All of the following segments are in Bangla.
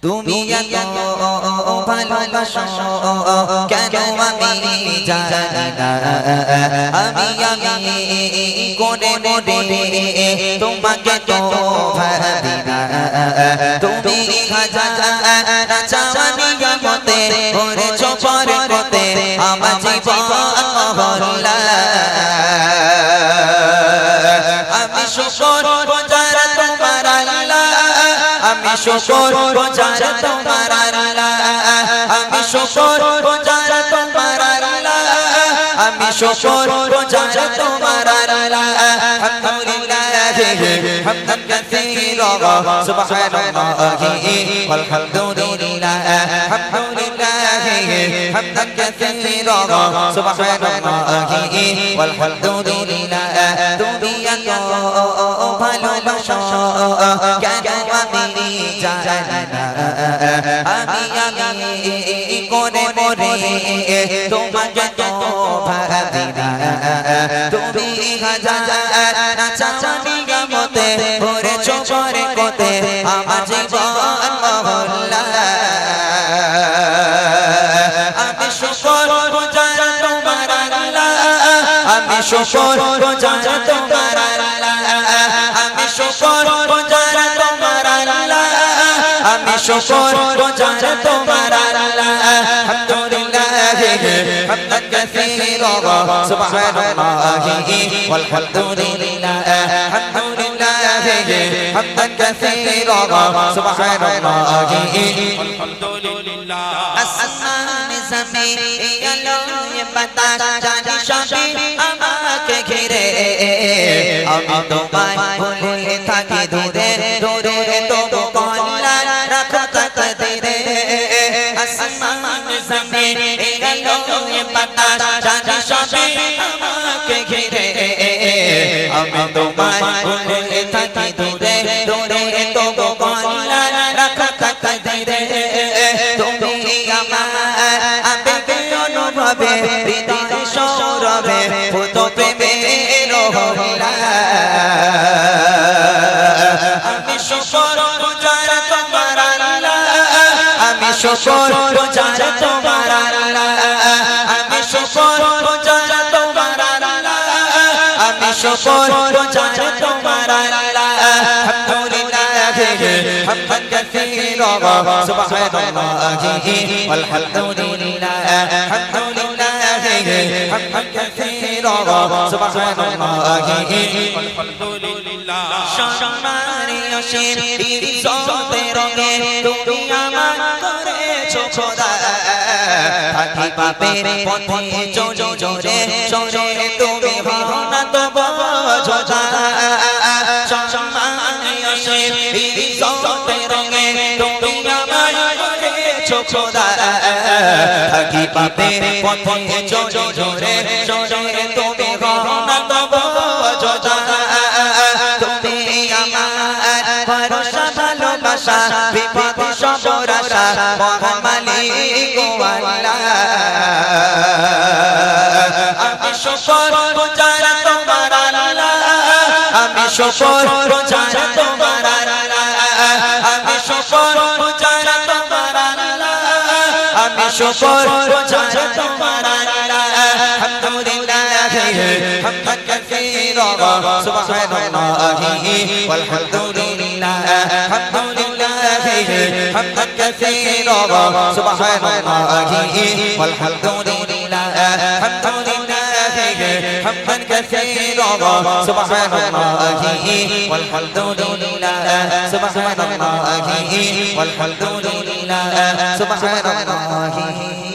তুমি এত ভালোবাসো কেন আমি জানি না আমি কোনে মোরে তোমাকে তো ভাবি না তুমি হাজার চাওয়ানি মতে ওরে চোপর করতে আমার জীবন মহল্লা আমি শুকর গুজার তোমার আল্লাহ আমি শুকর গুজার তোমার আল্লাহ আমি শুকর গুজার তোমার আল্লাহ আমি শুকর গুজার তোমার আল্লাহ আলহামদুলিল্লাহ হামদান কাসীরা সুবহানাল্লাহি ওয়ালহামদুলিল্লাহ আলহামদুলিল্লাহ হামদান কাসীরা সুবহানাল্লাহি ওয়ালহামদুলিল্লাহ তুমি এত ভালোবাসো কেন আমি জানি না আমি কোনে মোরে তোমাকে তো ভাবি না তুমি হাজার চাচানি মতে ওরে চোপরে কোতে আমার জীবন মহল্লা আমি শুকর গুজার তোমার আল্লাহ আমি শুকর গুজার তোমার আল্লাহ আমি শুকর গুজার তোমার আল্লাহ আমি শুকর গুজার তোমার আল্লাহ আলহামদুলিল্লাহ হামদান কাসীরা সুবহানাল্লাহি ওয়ালহামদুলিল্লাহ আলহামদুলিল্লাহ হামদান কাসীরা সুবহানাল্লাহি ওয়ালহামদুলিল্লাহ আসমান জমিন আলো বাতাস জানি সবই আমাকে ঘিরে আমি তোমায় ভুলে থাকি দূরে দূরে তবু কল্লা রাখো তাকদীরে আসমান জমিন আলো বাতাস জানি সবই আমাকে ঘিরে আমি তোমায় ভুলে থাকি দূরে দূরে তবু কল্লা রাখো তাকদীরে তুমি আমার আবেগে অনুভবে হৃদয় সৌরভে ফুটো প্রেমের হলা আমি শুকর গুজার তোমার আল্লাহ আমি শুকর গুজার তোমার আল্লাহ আমি শুকর গুজার তোমার আল্লাহ আমি শুকর গুজার তোমার আল্লাহ আলহামদুলিল্লাহ হামদান কাসীরা সুবহানাল্লাহি ওয়ালহামদুলিল্লাহ আলহামদুলিল্লাহ হামদান কাসীরা সুবহানাল্লাহি ওয়ালহামদুলিল্লাহ সম্মানীয় শির সতে রঙে তুমি আমার করেছো খোদা থাকি পাপের পথে জোরে জোরে তুমি হও না তো বোঝা সম্মানীয় শির সতে রঙে তুমি আমার করেছো খোদা থাকি পাপের পথে জোরে জোরে তুমি হও না তো বোঝা তুমি আমার ভরসা ভালোবাসা বিপদ সবর আশা মহান মালিক আল্লাহ আমি শুকর গুজার তোমার আল্লাহ আমি শুকর গুজার তোমার আল্লাহ আমি শুকর গুজার তোমার আল্লাহ আমি শুকর গুজার তোমার আল্লাহ আলহামদুলিল্লাহ হামদান কাসীরা সুবহানাল্লাহি ওয়ালহামদুলিল্লাহ আলহামদুলিল্লাহ হামদান কাসীরা সুবহানাল্লাহি ওয়ালহামদুলিল্লাহ আলহামদুলিল্লাহ হামদান কাসীরা সুবহানাল্লাহি ওয়ালহামদুলিল্লাহ সুবহানাল্লাহি ওয়ালহামদুলিল্লাহ সুবহানাল্লাহি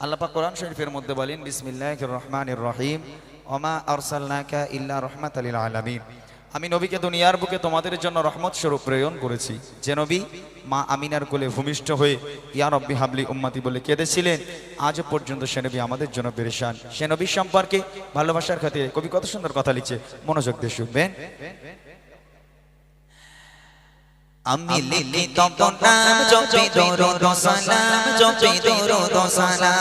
আল্লাহ পাক কোরআন শরীফের মধ্যে বলেন বিসমিল্লাহির রহমানির রহিম ওমা আরসালনাকা ইল্লা রাহমাতাল লিল আলামিন আমি নবীকে দুনিয়ার বুকে তোমাদের জন্য রহমত স্বরূপ প্রেরণ করেছি যে নবী মা আমিনার কোলে ভূমিষ্ঠ হয়ে ইয়া রব্বি হাবলি উম্মতি বলে কেঁদেছিলেন আজ পর্যন্ত সে নবী আমাদের জন্য পেরেশান সে নবী সম্পর্কে ভালোবাসার খাতিরে কবি কত সুন্দর কথা লিখছে মনোযোগ দিয়ে শুনবেন আমি লিখিত নাম জপি দরুদ ও সালাম জপি দরুদ ও সালাম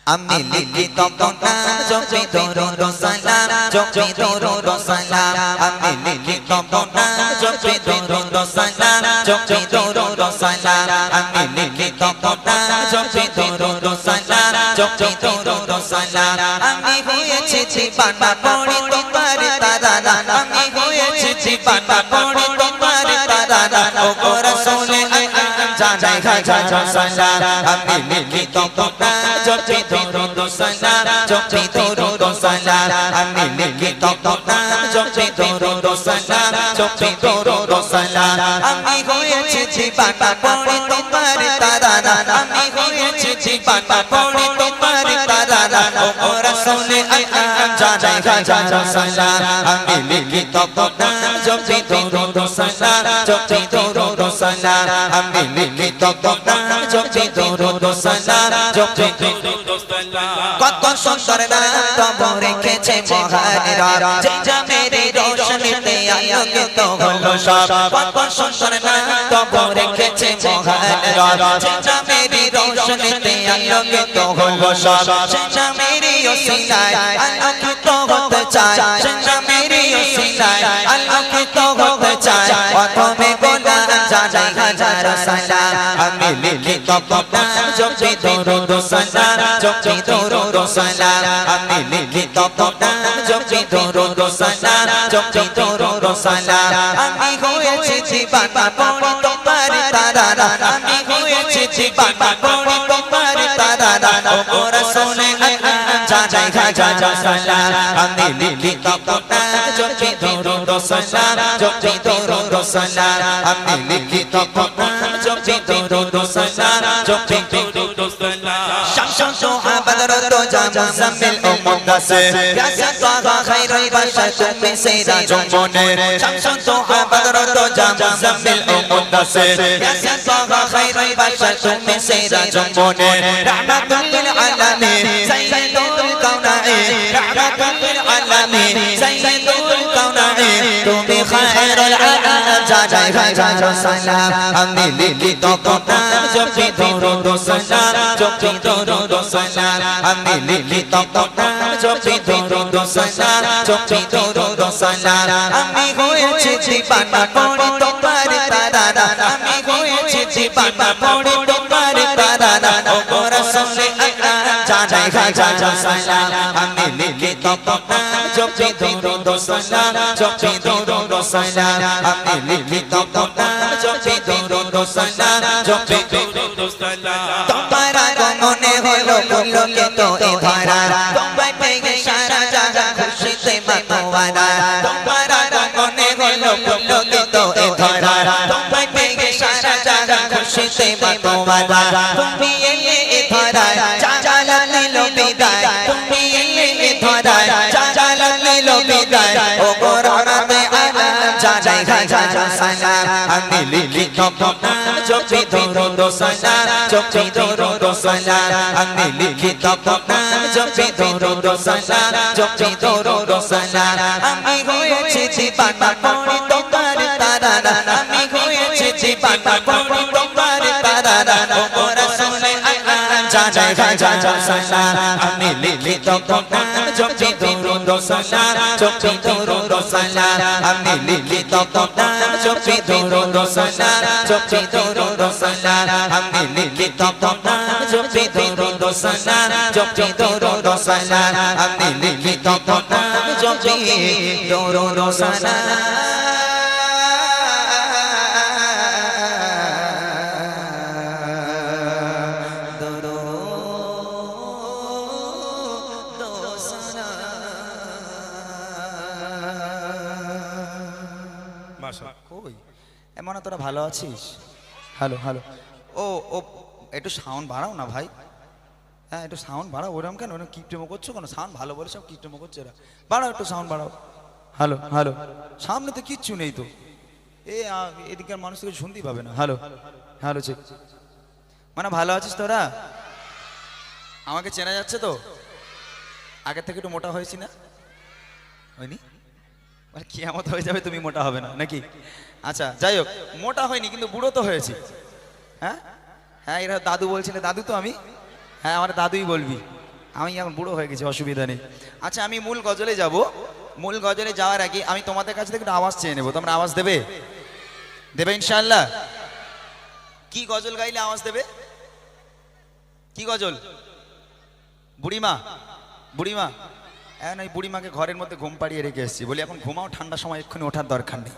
আমি লিখিত নাম জপি দরুদ ও সালাম জপি দরুদ ও সালাম আমি লিখিত নাম জপি দরুদ ও সালাম জপি দরুদ ও সালাম আমি লিখিত নাম জপি দরুদ ও সালাম জপি দরুদ ও সালাম আমি হয়েছি জীবানা পড়ি তোমার তারানা আমি হয়েছি জীবানা পড়ি তোমার তারানা ও রাসূলে জানাই হাজার সালাম আমি লিখিত নাম জপি দরুদ ও সালাম জপি দরুদ ও সালাম আমি লিখিত নাম জপি দরুদ ও সালাম জপি দরুদ ও সালাম আমি হয়েছি জীবানা পড়ি তোমার তারানা আমি হয়েছি জীবানা পড়ি তোমার তারানা ও রাসূলে জানাই হাজার সালাম আমি লিখিত নাম জপি দরুদ ও সালাম জপি দরুদ ও সালাম আমি লিখিত নাম জপি দরুদ ও সালাম জপি দরুদ ও সালাম কত সুন্দর নাম তব রেখেছে মহানেরা যে জামেরি রোশনীতে আলোকিত হলো সব কত সুন্দর নাম তব রেখেছে মহানেরা যে জামেরি রোশনীতে আলোকিত হলো সব যে জামেরি ওসিলায় আলোকিত হতে চায় যে জামেরি ওসিলায় আলোকিত হতে চায় প্রথমে গোলাম জানাই হাজার সালাম আমি লিখিত নাম জপি দরুদ ও সালাম জপি দরুদ ও সালাম আমি লিখিত নাম জপি দরুদ ও সালাম জপি দরুদ ও সালাম আমি হয়েছি জীবানা পড়ি তোমার তারানা আমি হয়েছি জীবানা পড়ি তোমার তারানা ও রাসূলে জানাই হাজার সালাম আমি লিখিত নাম জপি দরুদ ও সালাম জপি দরুদ ও সালাম আমি লিখিত নাম জপি দরুদ ও সালাম জপি দরুদ ও সালাম শামসু আবাদর তো জামাল ও মুদাসসির ইয়া সাতা খায়রুল বাশার তুমি সেরা জুমনের শামসু আবাদর তো জামাল ও মুদাসসির ইয়া সাতা খায়রুল বাশার তুমি সেরা জুমনের রাহমাতুল লিল আলামিন সাইয়্যিদুল কাউনাইন রাহমাতুল লিল আলামিন সাইয়্যিদুল কাউনাইন তুমি খায়রুল আনাম জানাই হাজার সালাম আমি লিখিত নাম জপি দরুদ ও সালাম জপি দরুদ ও সালাম আমি লিখিত নাম জপি দরুদ ও সালাম জপি দরুদ ও সালাম আমি হয়েছি জীবানা পড়ি তোমার তারানা আমি হয়েছি জীবানা পড়ি তোমার তারানা ও রাসূলে জানাই হাজার সালাম আমি লিখিত নাম জপি দরুদ ও সালাম জপি দরুদ ও সালাম আমি লিখিত নাম জপি দরুদ ও সালাম জপি দরুদ ও সালাম তোমার আগমনে হলো পুলকিত এ ধরা তোমায় পেয়ে সারা জাহান খুশিতে মাতোয়ারা তোমার আগমনে হলো পুলকিত এ ধরা তোমায় পেয়ে সারা জাহান খুশিতে মাতোয়ারা তুমি এলে এ ধরা জালাল নিল বিদায় তুমি এলে এ ধরা জালাল নিল বিদায় ও রহমতে আলাম জানাই হাজার সালাম আমি লিখিত নাম জপি দরুদ ও সালাম জপি দরুদ ও সালাম আমি লিখিত নাম জপি দরুদ ও সালাম জপি দরুদ ও সালাম আমি হয়েছি জীবানা পড়ি তোমার তারানা আমি হয়েছি জীবানা পড়ি তোমার তারানা ও রাসূলে জানাই হাজার সালাম আমি লিখিত নাম জপি দরুদ ও সালাম জপি দরুদ ও সালাম আমি লিখিত নাম জপি দরুদ ও সালাম জপি দরুদ ও সালাম আমি লিখিত নাম জপি দরুদ ও সালাম জপি দরুদ ও সালাম আমি লিখিত নাম জপি দরুদ ও সালাম কই এমন তোরা ভালো আছিস? হ্যালো হ্যালো ও ও একটু সাউন্ড বাড়াও না ভাই। হ্যাঁ একটু সাউন্ড বাড়াও। ওরকম কেন ওরকম কিপটেমো করছো কেন? সাউন্ড ভালো বলে সব কিপটেমো করছে এরা। বাড়াও একটু সাউন্ড বাড়াও। হ্যালো হ্যালো সামনে তো কিচ্ছু নেই তো, এদিকের মানুষ থেকে শুনতেই পাবে না। Hello hello check. মানে ভালো আছিস তোরা? আমাকে চেনা যাচ্ছে তো? আগে থেকে একটু মোটা হয়েছি না? হয়নি? মানে কিয়ামত হয়ে যাবে তুমি মোটা হবে না নাকি? আচ্ছা যাই হোক, মোটা হয়নি কিন্তু বুড়ো তো হয়েছি। হ্যাঁ হ্যাঁ, এরা দাদু বলছিলে, দাদু তো আমি, হ্যাঁ আমার দাদুই বলবি, আমি এখন বুড়ো হয়ে গেছি, অসুবিধা নেই। আচ্ছা আমি মূল গজলে যাব। মূল গজলে যাওয়ার আগে আমি তোমাদের কাছে থেকে একটু আওয়াজ চেয়ে নেবো, তোমরা আওয়াজ দেবে? দেবে ইনশাআল্লাহ? কি গজল গাইলে আওয়াজ দেবে? কি গজল? বুড়িমা? বুড়িমা? হ্যাঁ না, বুড়িমাকে ঘরের মধ্যে ঘুম পাড়িয়ে রেখে এসেছি, বলি এখন ঘুমাও, ঠান্ডার সময় এক্ষুনি ওঠার দরকার নেই,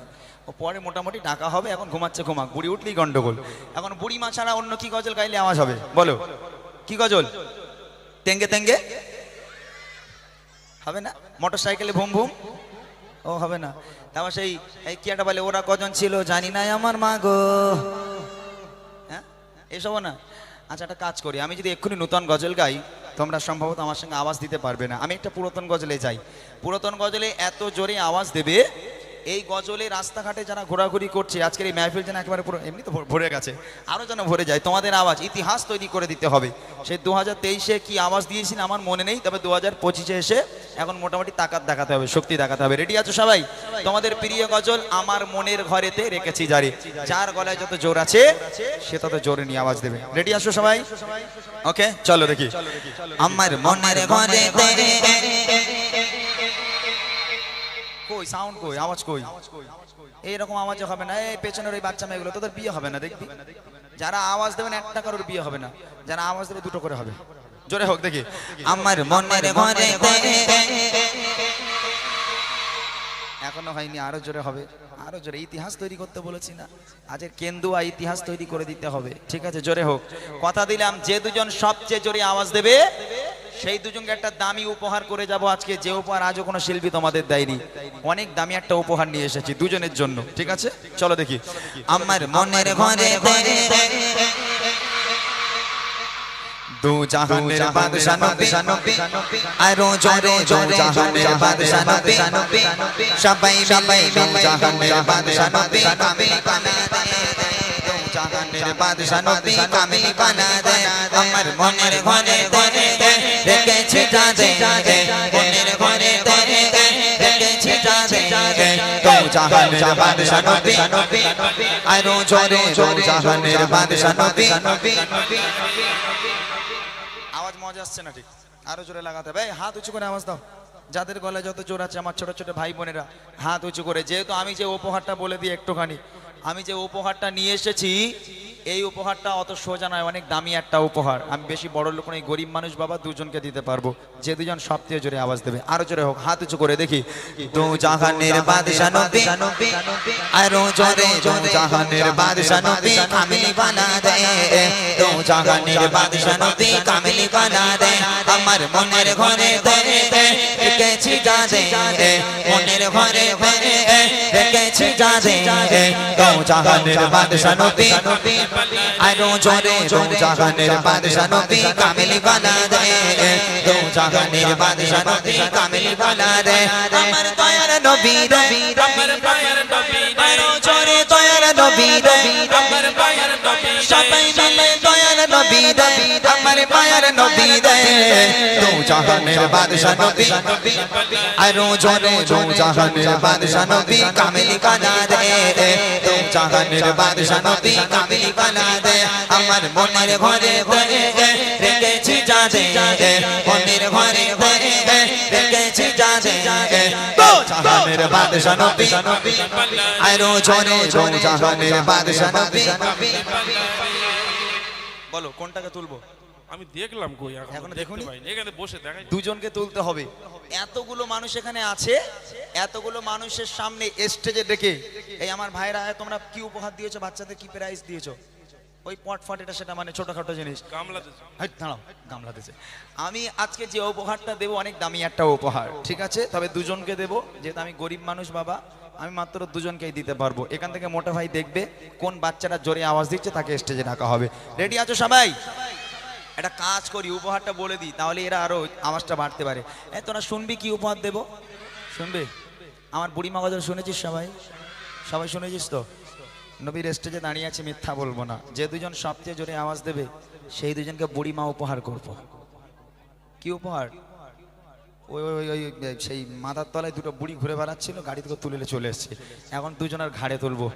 ও পরে মোটামুটি ডাকা হবে, এখন ঘুমাচ্ছে ঘুমাক, বুড়ি উঠলেই গন্ডগোল। এখন বুড়িমা ছাড়া অন্য কি গজল গাইলে আওয়াজ হবে বলো? কি গজল? তেঙ্গে তেঙ্গে হবে না? মোটর সাইকেলে ভুম ভুম, ও হবে না। তারপর সেই কি একটা বলে, ওরা কজন ছিল জানি না আমার মা গো, হ্যাঁ এসবও না। আচ্ছা একটা কাজ করি, আমি যদি এক্ষুনি নূতন গজল গাই তোমরা সম্ভবত আমার সঙ্গে আওয়াজ দিতে পারবে না, আমি একটা পুরাতন গজলে যাই। পুরাতন গজলে এত জোরে আওয়াজ দেবে, এই গজলে রাস্তাঘাটে যারা ঘোরাঘুরি করছে, আজকের এই মাহফিল যেন একেবারে পুরো এমনি তো ভরে গেছে, আরও যেন ভরে যায়, তোমাদের আওয়াজ ইতিহাস তৈরি করে দিতে হবে। সেই 2023-এ কি আওয়াজ দিয়েছিল আমার মনে নেই, তবে 2025-এ এসে এখন মোটামুটি তাকাত দেখাতে হবে, শক্তি দেখাতে হবে। রেডি আছো সবাই? তোমাদের প্রিয় গজল আমার মনের ঘরেতে রেখেছি জারি, যার গলায় যত জোর আছে সে তত জোরে নিয়ে আওয়াজ দেবে। রেডি আছো সবাই? ওকে চলো দেখি। আমার মনের ঘরেতে কই সাউন্ড কই, আওয়াজ কই? এইরকম আওয়াজ হবে না, এই পেছনের ওই বাচ্চা মেয়েগুলো তোদের বিয়ে হবে না দেখবি। যারা আওয়াজ দেবেন একটা কারোর বিয়ে হবে না, যারা আওয়াজ দেবে দুটো করে হবে। জোরে হোক দেখি। আমার মনের ঘরেতে এখনো হয়নি, আরো জোরে হবে, আরো জোরে। ইতিহাস তৈরি করতে বলেছি না, আজের কেন্দুয়া ইতিহাস তৈরি করে দিতে হবে, ঠিক আছে? জোরে হোক। কথা দিলাম যে দুজন সবচেয়ে জোরে আওয়াজ দেবে সেই দুজনকে একটা দামি উপহার করে যাব আজকে, যে উপহার আজও কোনো শিল্পী তোমাদের দেয়নি। অনেক দামি একটা উপহার নিয়ে এসেছি দুজনের জন্য, ঠিক আছে? চলো দেখি। আমার মনের ঘরেতে দু জাহানের বাদশা নবী, আরো জোরে জোরে জাহানের বাদশা নবী, সবাই সবাই দু জাহানের বাদশা নবী কামিল বানা দে, দু জাহানের বাদশা নবী কামিল বানা দে। আমার মনের ঘরেতে রেখেছি জাদে, মনের ঘরেতে রেখেছি জাদে, দু জাহানের বাদশা নবী, আরো জোরে জোরে জাহানের বাদশা নবী। নবী। আওয়াজ মজা আসছে না, ঠিক আরো জোরে লাগাতে হবে। হাত উঁচু করে আওয়াজ দাও, যাদের গলায় যত জোর আছে আমার ছোট ছোট ভাই বোনেরা হাত উঁচু করে। যেহেতু আমি যে উপহারটা বলে দিই একটুখানি, আমি যে উপহারটা নিয়ে এসেছি এই উপহারটা অত সোজা নয়, অনেক দামি একটা উপহার। আমি বেশি বড় লোক নই, গরিব মানুষ বাবা, দুজনকে দিতে পারবো। যে দুজন সবচেয়ে জোরে আওয়াজ দেবে আরো জোরে হোক, হাত উঁচু করে দেখি। দু জাহানের বাদশা নবী, আরো জোরে জোরে জাহানের বাদশা নবী কামিল বানা দে, দু জাহানের বাদশা নবী কামিল বানা দে। আমার মনের ঘরেতে রেখেছি জাদে, মনের ঘরেতে রেখেছি জাদে, দু জাহানের বাদশা নবী, আরো জোরে জোরে জাহানের বাদশা নবী কামিল বানা দে, দু জাহানের বাদশা নবী কামিল বানা দে। আমার দয়ার নবী রে, আমার দয়ার নবী রে, আরো জোরে দয়ার নবী রে, আমার দয়ার নবী রে, সবাই মিলে দয়ার নবী রে, আমার দয়ার নবী রে, দু জাহানের বাদশা নবী, আরো জোরে জোরে জাহানের বাদশা নবী কামিল বানা দে, দু জাহানের বাদশা নবী কামিল বানা দে। আমার মনের ঘরে রেখেছি জাদে, মনের ঘরে রেখেছি জাদে, দু জাহানের বাদশা নবী, আরো জোরে জোরে জাহানের বাদশা নবী। বলো কোনটাকে তুলবো? আমি দেখলাম কই এখনো এখনো দেখোনি? দেখতে পাইনি, এখানে বসে দেখাই। দুজনকে তুলতে হবে। এতগুলো মানুষ এখানে আছে, এতগুলো মানুষের সামনে স্টেজে ডেকে এই আমার ভাইরা, তোমরা কি উপহার দিয়েছো বাচ্চাদের, কি প্রাইজ দিয়েছো? ওই পটফট এটা সেটা মানে ছোটখাটো জিনিস। গামলাতে দাঁড়াও, গামলা দিয়েছে। আমি আজকে যে উপহারটা দেবো অনেক দামি একটা উপহার, ঠিক আছে? তবে দুজনকে দেবো, যেহেতু আমি গরিব মানুষ বাবা, আমি মাত্র দুজনকেই দিতে পারবো। এখান থেকে মোটা ভাই দেখবে কোন বাচ্চাটা জোরে আওয়াজ দিচ্ছে তাকে স্টেজে রাখা হবে। রেডি আছো সবাই? একটা কাজ করি, উপহারটা বলে দিই, তাহলে এরা আরো আওয়াজটা বাড়তে পারে। তোরা শুনবি কি উপহার দেবো? শুনবে? আমার বুড়িমা গজল শুনেছিস সবাই? সবাই শুনেছিস তো? নবীর স্টেজে দাঁড়িয়ে আছে, মিথ্যা বলবো না। যে দুজন সবচেয়ে জোরে আওয়াজ দেবে সেই দুজনকে বুড়িমা উপহার করব। কি উপহার? ওই ওই ওই ওই সেই মাথার তলায় দুটো বুড়ি ঘুরে বেড়াচ্ছিল, গাড়ি থেকে তুলে চলে এসছে। এখন দুজনের ঘাড়ে তুলবো,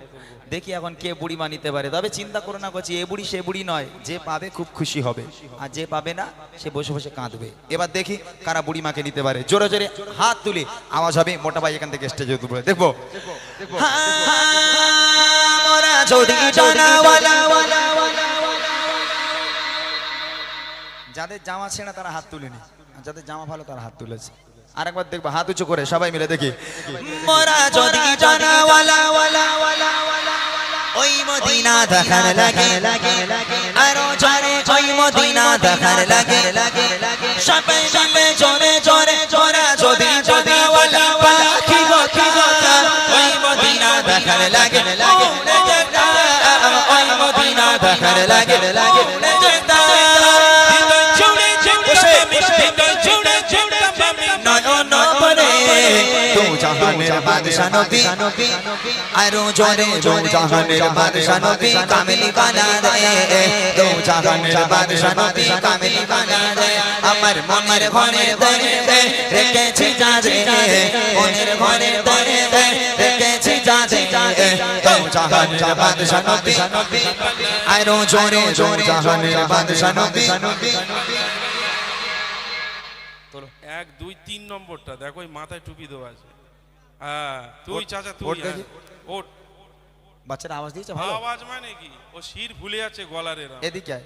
দেখি এখন কে বুড়ি মা নিতে পারে। তবে চিন্তা করো না, করছি এ বুড়ি সে বুড়ি নয়, যে পাবে খুব খুশি হবে, আর যে পাবে না সে বসে বসে কাঁদবে। এবার দেখি কারা বুড়ি মাকে নিতে পারে। জোরে জোরে হাত তুলে আওয়াজ হবে, মোটা ভাই এখান থেকে স্টেজে তুলবে, দেখবো। যাদের জামা ছেঁড়া তারা হাত তুলেনি, আর যাদের জামা ভালো তারা হাত তুলেছে। আরেকবার দেখবো, হাত উঁচু করে সবাই মিলে দেখি। মোরা যদি জানাওয়ালা ওই মদিনা দেখার লাগে, আরো জোরে ওই মদিনা দেখার লাগে, সবাই মিলে জোরে জোরে জোরে যদি জানাওয়ালা পাখি গো ওই মদিনা দেখার লাগে, ওই মদিনা দেখার লাগে। দো জাহানের বাদশা নবী, আরো জোরে দো জাহানের বাদশা নবী, কামিলি বানা দে। দো জাহানের বাদশা নবী, কামিলি বানা দে। আমার মনের ঘরে দে রেখেছি যাজে, মনের ঘরে দে রেখেছি যাজে। দো জাহানের বাদশা নবী, আরো জোরে দো জাহানের বাদশা নবী। 1 2 3 নম্বরটা দেখো, ওই মাথায় টুপি দেওয়া আছে। হ্যাঁ তুই চাচা তুই ওঠ দেখি। ওঠ। বাচ্চারা আওয়াজ দিয়েছে ভালো? আওয়াজ মানে কি, ও শির ভুলে যাচ্ছে গলার এরা। এদিকে আয়।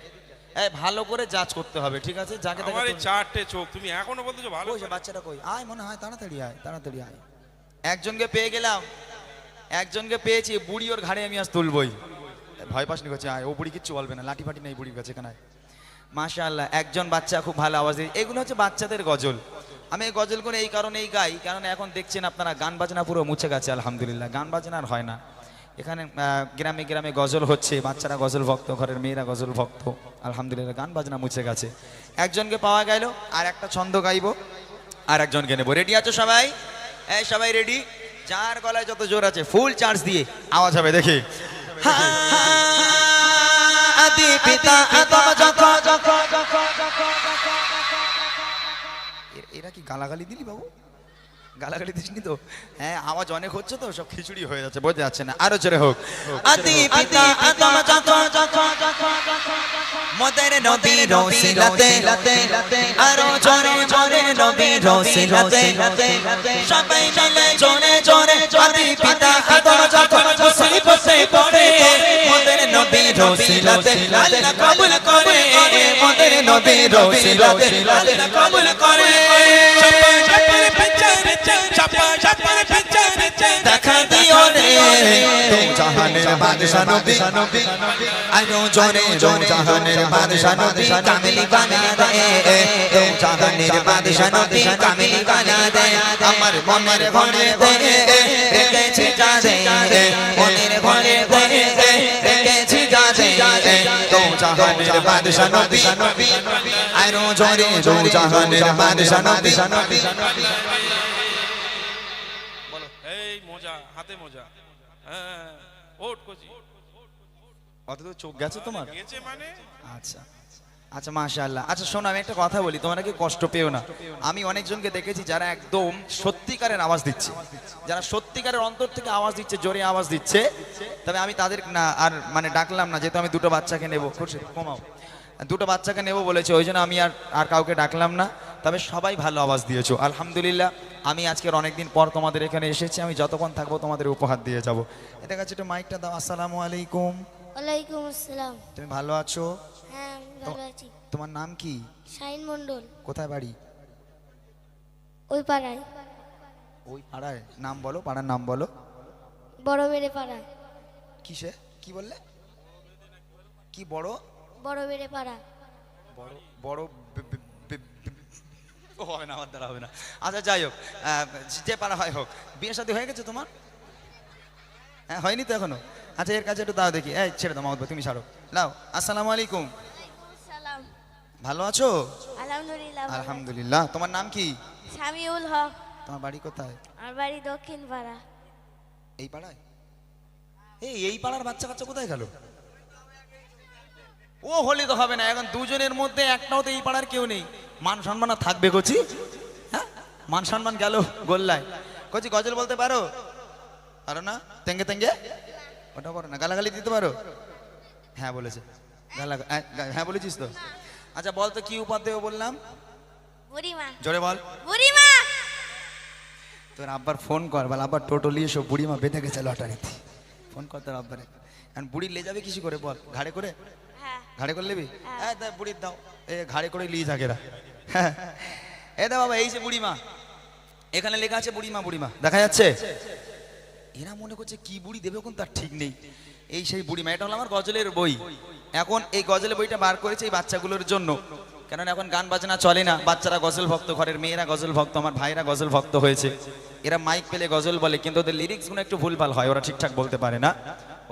এই ভালো করে জাজ করতে হবে, ঠিক আছে? যাকে আমার এই তাকে চারটে চোখ, তুমি এখনো বলতেছো ভালো কই, বাচ্চাটা কই? আয়, মনে হয় তাড়াতাড়ি আয়, তাড়াতাড়ি আয়। একজনকে পেয়ে গেলাম, একজনকে পেয়েছি, বুড়ি ওর ঘাড়ে আমি আজ তুলবই। ভয় পাসনি, করছে আয়, ও বুড়ি কিচ্ছু বলবে না, লাঠি ফাটি নেই বুড়ির কাছে। এখানে মাশাআল্লাহ একজন বাচ্চা খুব ভালো আওয়াজ দিয়ে। এগুলো হচ্ছে বাচ্চাদের গজল। আমি এই গজল করে এই কারণেই গাই, কারণ এখন দেখছেন আপনারা গান বাজনা পুরো মুছে গেছে আলহামদুলিল্লাহ, গান বাজনা আর হয় না। এখানে গ্রামে গ্রামে গজল হচ্ছে, বাচ্চারা গজল ভক্ত, ঘরের মেয়েরা গজল ভক্ত, আলহামদুলিল্লাহ গান বাজনা মুছে গেছে। একজনকে পাওয়া গেল, আর একটা ছন্দ গাইবো, আর একজনকে নেবো। রেডি আছো সবাই? এই সবাই রেডি? যার গলায় যত জোর আছে ফুল চার্জ দিয়ে আওয়াজ হবে, দেখি। আদি পিতা আদম যখন, এরা কি গালাগালি দিলি বাবু? গালাগালি দিসনি তো? হ্যাঁ, আওয়াজ অনেক হচ্ছে তো, সব খিচুড়ি হয়ে যাচ্ছে, বোঝা যাচ্ছে না। আরো জোরে হোক। আদি পিতা আদম যখন, মোদের নবী রসিলাতে, আরো জোরে জোরে নবী রসিলাতে, সবাই মিলে জোরে জোরে। আদি পিতা আদম যখন মুসিবতে পড়ে, মোদের নবী রসিলাতে আল্লাহ কবুল করে, মোদের নবী রসিলাতে আল্লাহ কবুল করে। দেখা দিও রে দো জাহানের বাদশা নবী, আরো জোরে জোরে জাহানের বাদশা নবী, কামিলি বানা দে। দো জাহানের বাদশা নবী, কামিলি বানা দে। আমার মনের ঘরে দে রেখেছি যাজে, মনের ঘরে দে রেখেছি যাজে। দো জাহানের বাদশা নবী, আরো জোরে দো জাহানের বাদশা নবী। এই মোজা, হাতে মোজা। হ্যাঁ ওঠ কোচি। অত তো চোখ গেছে তোমার? গেছে মানে? আচ্ছা আচ্ছা মাশাআল্লাহ। আচ্ছা শোনো, আমি একটা কথা বলি, তোমরা কি কষ্ট পেও না। আমি অনেকজনকে দেখেছি যারা একদম সত্যিকারের আওয়াজ দিচ্ছে, যারা সত্যিকারের অন্তর থেকে আওয়াজ দিচ্ছে, জোরে আওয়াজ দিচ্ছে। তবে আমি তাদের না আর মানে ডাকলাম না, যেহেতু আমি দুটো বাচ্চাকে নেবো, কমাও, দুটো বাচ্চাকে নেবো বলেছে, ওই জন্য আমি আর কাউকে ডাকলাম না। তবে সবাই ভালো আওয়াজ দিয়েছো আলহামদুলিল্লাহ। আমি আজকের অনেকদিন পর তোমাদের এখানে এসেছি, আমি যতক্ষণ থাকবো তোমাদের উপহার দিয়ে যাব। এটা কাছে একটু মাইকটা দাও। আসসালামু আলাইকুম। ওয়ালাইকুম আসসালাম। তুমি ভালো আছো? হ্যাঁ আমি ভালো আছি। তোমার নাম কি? শাইন মণ্ডল। কোথায় বাড়ি? ওই পাড়ায়। ওই পাড়ায়? নাম বলো, পাড়ার নাম বলো। বড় বেড়ে পাড়া। কিসে কি বললে? কি বড়? বড় বেড়ে পাড়া। বড় বড় ও হবে না, আমার দ্বারা হবে না। আচ্ছা যাই হোক, যে পাড়া হয় হোক। বিয়ে শাদী হয়ে গেছে তোমার? হ্যাঁ হয়নি তো এখনো? আচ্ছা এর কাছে একটু দাও দেখি। এই ছেড়ে দাও মাহমুদ ভাই, তুমি ছাড়ো। লাও। আসসালামু আলাইকুম। সালাম। ভালো আছো? আলহামদুলিল্লাহ। আলহামদুলিল্লাহ। তোমার নাম কি? শামিউল হক। তোমার বাড়ি কোথায়? আমার বাড়ি দক্ষিণ পাড়া। এই পাড়ায়? এই পাড়ার বাচ্চা কাচ্চা কোথায় গেল? ও হলে তো হবে না, এখন দুজনের মধ্যে একটাও তো এই পাড়ার কেউ নেই। মান সম্মান থাকবে কচি? হ্যাঁ মান সম্মান গেল গোল্লায়। কচি গজল বলতে পারো? পারো না? তেঙ্গে তেঙ্গে ওটা পারো না? গালাগালি দিতে পারো? হ্যাঁ বলেছে। হ্যাঁ বলেছিস তো? আচ্ছা বল তো কি উপাধি দেবো বললাম? বুড়িমা। জোরে বল। বুড়িমা। তোর আব্বার ফোন কর, বল আব্বার টোটো নিয়ে এসো, বুড়িমা বেঁধে গেছে লটারিতে। ফোন কর তোর আব্বারে। এখন বুড়ি লে যাবে কিছু করে বল? ঘাড়ে করে? হ্যাঁ। ঘাড়ে করে নেবি? হ্যাঁ। হ্যাঁ তা বুড়ির দাও, এ ঘাড়ে করে লিয়ে যাকে এরা। হ্যাঁ এ দা বাবা, এই যে বুড়িমা, এখানে লেখা আছে বুড়িমা বুড়িমা, দেখা যাচ্ছে? এরা মনে করছে কি বুড়ি দেবে কোন তার ঠিক নেই। এই সেই বুড়িমা। এটা হলো আমার গজলের বই। এখন এই গজলের বইটা বার করেছে এই বাচ্চাগুলোর জন্য, কারণ এখন গান বাজনা চলে না, বাচ্চারা গজল ভক্ত, ঘরের মেয়েরা গজল ভক্ত, আমার ভাইরা গজল ভক্ত হয়েছে। এরা মাইক পেলে গজল বলে, কিন্তু ওদের লিরিক্সগুলো একটু ভুলভাল হয়, ওরা ঠিকঠাক বলতে পারে না।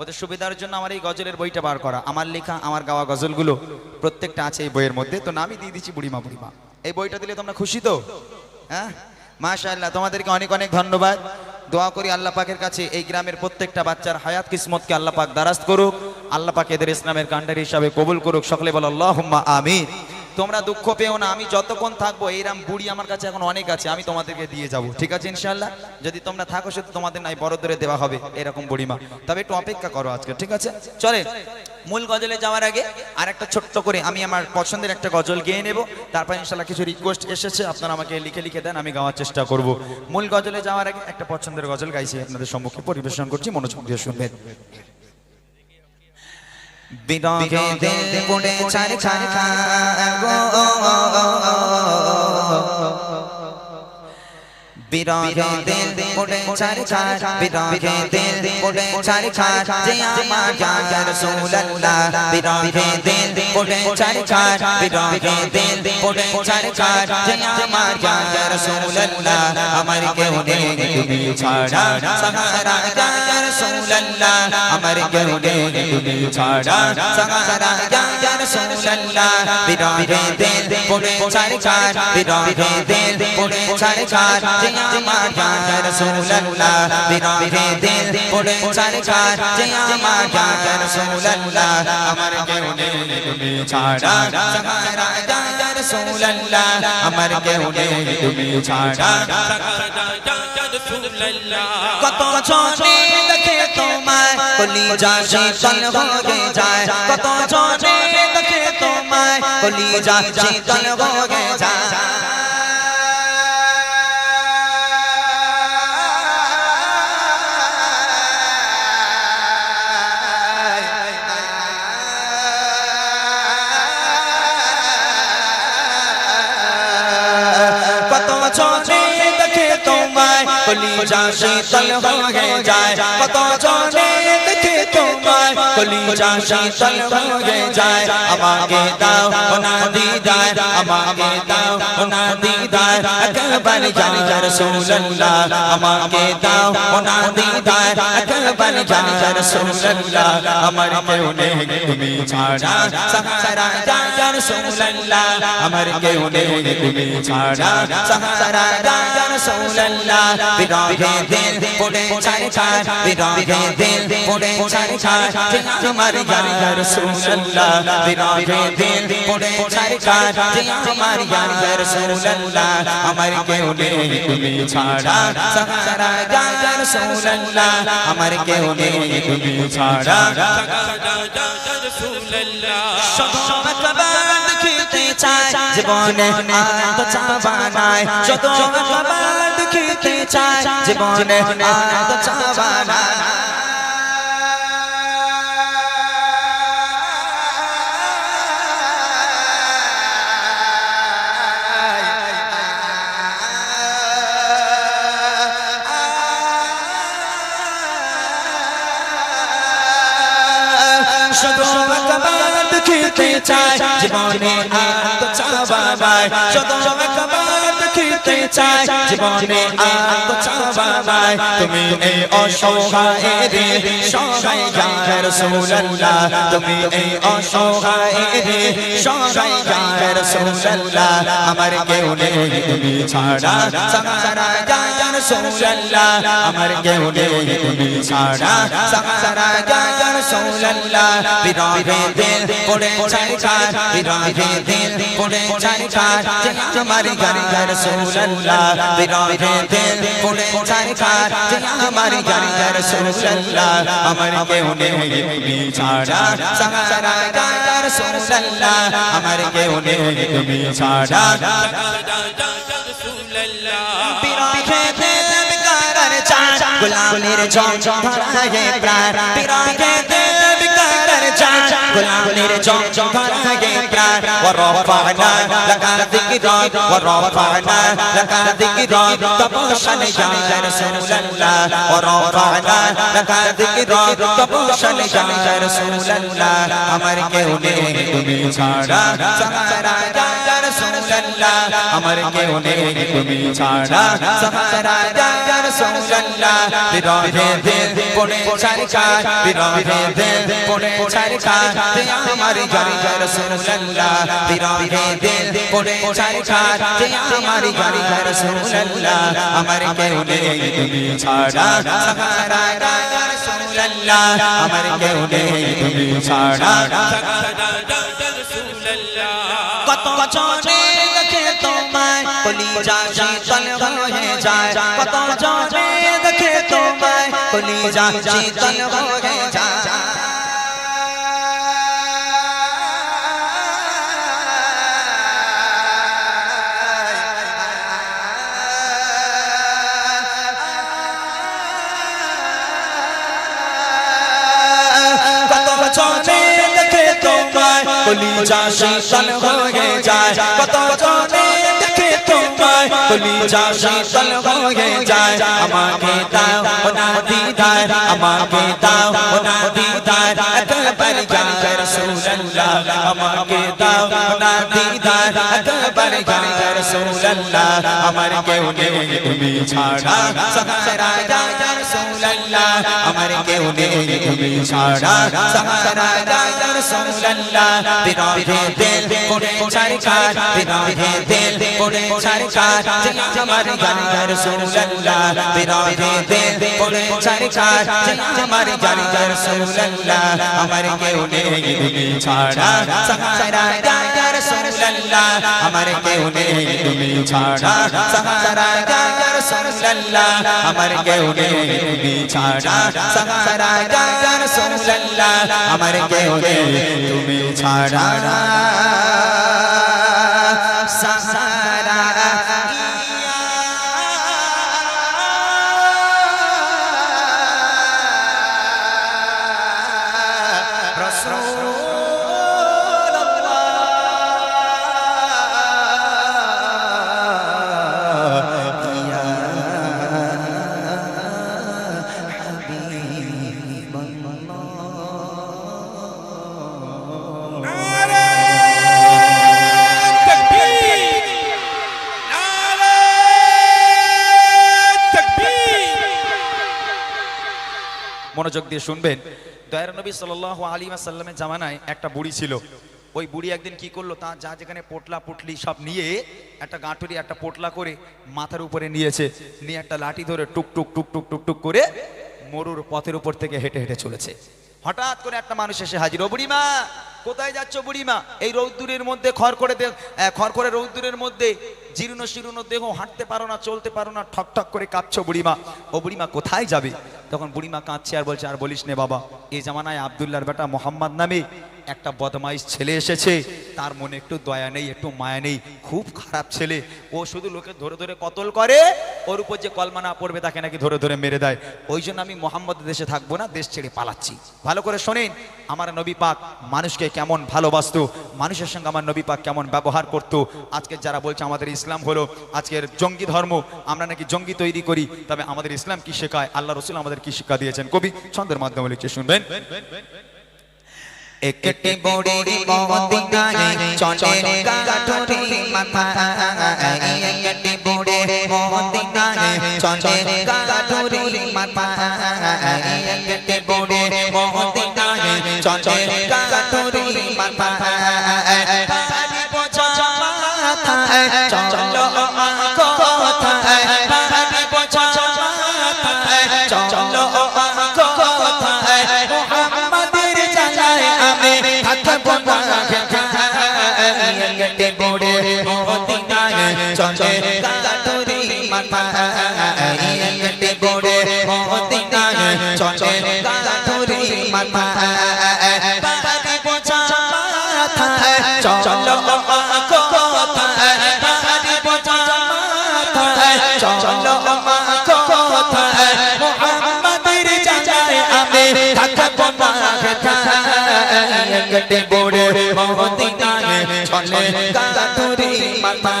ওদের সুবিধার জন্য আমার এই গজলের বইটা বার করা। আমার লেখা, আমার গাওয়া গজলগুলো প্রত্যেকটা আছে এই বইয়ের মধ্যে। তো নামই দিয়ে দিচ্ছি বুড়িমা বুড়িমা। এই বইটা দিলে তোমরা খুশি তো? হ্যাঁ মাশাআল্লাহ, তোমাদেরকে অনেক অনেক ধন্যবাদ। দোয়া করি আল্লাহ পাকের কাছে এই গ্রামের প্রত্যেকটা বাচ্চার হায়াত কিসমতকে আল্লাহ পাক দারাজ করুক, আল্লাহ পাক এদের ইসলামের কান্ডারি হিসাবে কবুল করুক। সকলে বলো আল্লাহুম্মা আমিন। তোমরা দুঃখ পেও না, আমি যতক্ষণ থাকবো এইরাম বুড়ি আমার কাছে এখন অনেক আছে, আমি তোমাদেরকে দিয়ে যাব, ঠিক আছে ইনশাআল্লাহ? যদি তোমরা থাকো শুধু তোমাদের নাই বড় ধরে দেওয়া হবে এরকম বুড়িমা, তবে একটু অপেক্ষা করো আজকে, ঠিক আছে? চলে মূল গজলে যাওয়ার আগে আর একটা ছোট্ট করে আমি আমার পছন্দের একটা গজল গেয়ে নেব, তারপর ইনশাআল্লাহ কিছু রিকোয়েস্ট এসেছে, আপনারা আমাকে লিখে লিখে দেন, আমি গাওয়ার চেষ্টা করব। মূল গজলে যাওয়ার আগে একটা পছন্দের গজল গাইছি, আপনাদের সম্মুখে পরিবেশন করছি, মনোযোগ দিয়ে শুনবেন। বিরহে দিল পড়ে ছাড় ছাড় গো, বিরহে দিল পড়ে ছাড় ছাড়, বিরহে দিল পড়ে ছাড় ছাড়, যে আমার ইয়া রাসূলুল্লাহ। বিরহে দিল পড়ে ছাড় ছাড়, বিরহে দিল পড়ে ছাড় ছাড়, যে আমার ইয়া রাসূলুল্লাহ। আমার কেউ নেই তুমি ছাড়া, সাহারা ইয়া রাসূলুল্লাহ। আমার কেউ নেই তুমি ছাড়া, সাহারা ইয়া রাসূলুল্লাহ। বিরহে দিল পড়ে ছাড় ছাড়, বিরহে দিল পড়ে ছাড় ছাড়, যে আমার ইয়া রাসূলুল্লাহ। বিরহে দিল পড়ে ছাড় ছাড়, যে আমার ইয়া রাসূলুল্লাহ। আমার কেউ নেই তুমি ছাড়া, সাহারা ইয়া রাসূলুল্লাহ। আমার কেউ নেই তুমি ছাড়া, কত জনে দেখে তোমায় কলিজা শীতল হয়ে যায়, কত জনে দেখে তোমায় কলিজা শীতল হয়ে যায়। কত জনে দেখে তোমায় কলিজা শীতল হয়ে যায়, কত জনে দেখে তোমায় কলিজা শীতল হয়ে যায়। আমাকে দাও না দিদার, আমাকে দাও না দিদার, একবার ইয়া রাসূলুল্লাহ। আমাকে দাও না দিদার, একবার ইয়া রাসূলুল্লাহ। আমার কেউ নেই তুমি ছাড়া, সাহারা ইয়া রাসূলুল্লাহ। আমার কেউ নেই তুমি ছাড়া, সাহারা ইয়া রাসূলুল্লাহ। বিরহে দিল পড়ে ছাড় ছাড়, বিরহে দিল পড়ে ছাড় ছাড়, যে আমার ইয়া রাসূলুল্লাহ। বিরহে দিল পড়ে ছাড় ছাড়, যে আমার ইয়া রাসূলুল্লাহ। আমার কেউ নেই তুমি ছাড়া, সাহারা ইয়া রাসূলুল্লাহ। আমার কেউ নেই তুমি ছাড়া, শুধু একবার দেখিতে চাই জীবনে আর তো চাওয়া নাই, শুধু একবার দেখিতে চাই জীবনে আর তো চাওয়া নাই। শুধু একবার দেখিতে চাই জীবনে আর তো চাওয়া নাই, শুধু একবার দেখিতে চাই জীবনে আর তো চাওয়া নাই। তুমি এই অসহায়ের সহায় ইয়া রাসূলুল্লাহ, তুমি এই অসহায়ের সহায় ইয়া রাসূলুল্লাহ। আমার কেউ নেই তুমি ছাড়া, সাহারা ইয়া রাসূলুল্লাহ। আমার কেউ নেই তুমি ছাড়া, সাহারা ইয়া রাসূলুল্লাহ বিরহে দিল পড়ে ছারখার বিরহে দিল পড়ে ছারখার যে আমার গান ইয়া রাসূলুল্লাহ বিরহে দিল পড়ে ছারখার যে আমার গান ইয়া রাসূলুল্লাহ আমার কেউ নেই তুমি ছাড়া সাহারা ইয়া রাসূলুল্লাহ আমার কেউ নেই তুমি ছাড়া বিরহে দিল বিকারার চাঁদ গোলামের ঝম ধরায়ে প্রাণ বিরহে দিল বিকারার চাঁদ গোলামের ঝম ধরায়ে প্রাণ ওয়ারফানা লাকা যিকরা ওয়ারফানা লাকা যিকরা তবশান ইয়া রাসূলুল্লাহ ওয়ারফানা লাকা যিকরা তবশান ইয়া রাসূলুল্লাহ আমার কেউ নেই তুমি ছাড়া সাহারা ইয়া রাসূলুল্লাহ আমার কেউ নেই তুমি ছাড়া সাহারা ইয়া রাসূলুল্লাহ বিরহে দিল পড়ে ছারখার বিরহে দিল পড়ে ছারখার যে আমার গান ইয়া রাসূলুল্লাহ বিরহে দিল পড়ে ছারখার যে আমার গান ইয়া রাসূলুল্লাহ আমার কেউ নেই তুমি ছাড়া সাহারা ইয়া রাসূলুল্লাহ আমার কেউ নেই তুমি ছাড়া কত জনে দেখে তোমায় কলিজা শীতল হয়ে যায় কত জনে দেখে তোমায় কলিজা শীতল হয়ে যায় কলিজা শীতল হয়ে যায় কত জনে দেখে তোমায় কলিজা শীতল হয়ে যায় আমাকে দাও না দিদার আমাকে দাও না দিদার একবার ইয়া রাসূলুল্লাহ আমাকে দাও না দিদার একবার ইয়া রাসূলুল্লাহ আমার কেউ নেই তুমি ছাড়া সাহারা ইয়া রাসূলুল্লাহ আমার কেউ নেই তুমি ছাড়া সাহারা ইয়া রাসূলুল্লাহ বিরহে দিল পড়ে ছারখার বিরহে দিল পড়ে ছারখার যে আমার গান ইয়া রাসূলুল্লাহ বিরহে দিল পড়ে ছারখার যে আমার গান ইয়া রাসূলুল্লাহ আমার কেউ নেই তুমি ছাড়া সাহারা ইয়া রাসূলুল্লাহ আমার কেউ নেই তুমি ছাড়া সাহারা ইয়া রাসূলুল্লাহ আমার কেউ নেই তুমি ছাড়া সাহারা ইয়া রাসূলুল্লাহ আমার কেউ নেই তুমি ছাড়া সাহারা মনোযোগ দিয়ে শুনবেন দয়ার নবী সাল্লাল্লাহু আলাইহি ওয়াসাল্লামের জামানায় একটা বুড়ি ছিল ওই বুড়ি একদিন কি করলো তা যা যেখানে পোটলা পুটলি সব নিয়ে একটা গাঁটুরি একটা পোটলা করে মাথার উপরে নিয়েছে নিয়ে একটা লাঠি ধরে টুক টুক টুক টুক টুক টুক করে মরুর পথের উপর থেকে হেঁটে হেঁটে চলেছে হঠাৎ করে একটা মানুষ এসে হাজির ও বুড়িমা কোথায় যাচ্ছ বুড়িমা এই রৌদ্দুরের মধ্যে খড়খড়ে রৌদ্দুরের মধ্যে জীর্ণ শীর্ণ দেহ হাঁটতে পারো না চলতে পারো না ঠক ঠক করে কাঁপছো বুড়িমা ও বুড়িমা কোথায় যাবে তখন বুড়িমা কাঁদছে আর বলছে আর বলিস নে বাবা এই জামানায় আব্দুল্লাহর বেটা মোহাম্মদ নামে একটা বদমাইশ ছেলে এসেছে তার মনে একটু দয়া নেই একটু মায়া নেই খুব খারাপ ছেলে ও শুধু লোকে ধরে ধরে কতল করে ওর উপর যে কলমা না পড়বে তাকে নাকি ধরে ধরে মেরে দেয় ওই জন্য আমি মোহাম্মদের দেশে থাকবো না দেশ ছেড়ে পালাচ্ছি ভালো করে শোনেন আমার নবী পাক মানুষকে কেমন ভালোবাসতো মানুষের সঙ্গে আমার নবী পাক কেমন ব্যবহার করতো আজকে যারা বলছে আমাদের ইসলাম হলো আজকের জঙ্গি ধর্ম আমরা নাকি জঙ্গি তৈরি করি তবে আমাদের ইসলাম কি শেখায় আল্লাহ রাসূল আমাদের কি শিক্ষা দিয়েছেন কবি ছন্দের মাধ্যমে লিখে শুনবেন একটি বুড়ি মদিনায় চলে গাঠুরি মাথায় একটি বুড়ি মদিনায় চলে গাঠুরি মাথায় একটি বুড়ি মদিনায় চলে গাঠুরি মাথায় পানি বোঝা মাথায় চলো কোথায় পানি বোঝা মাথায় চলো কোথায় মুহাম্মদ বোনা কেটে বোড়ে মদিনায় চলে গাটুরি মাথা কেটে বোড়ে মদিনায় চলে গাটুরি মাথা বাড়ি বোঝা মাথায় চলো কোথায় বাড়ি বোঝা মাথায় চলো কোথায় মুহাম্মাদের জানায় আমি থাকবো না কেটে বোড়ে মদিনায় চলে গাটুরি মাথা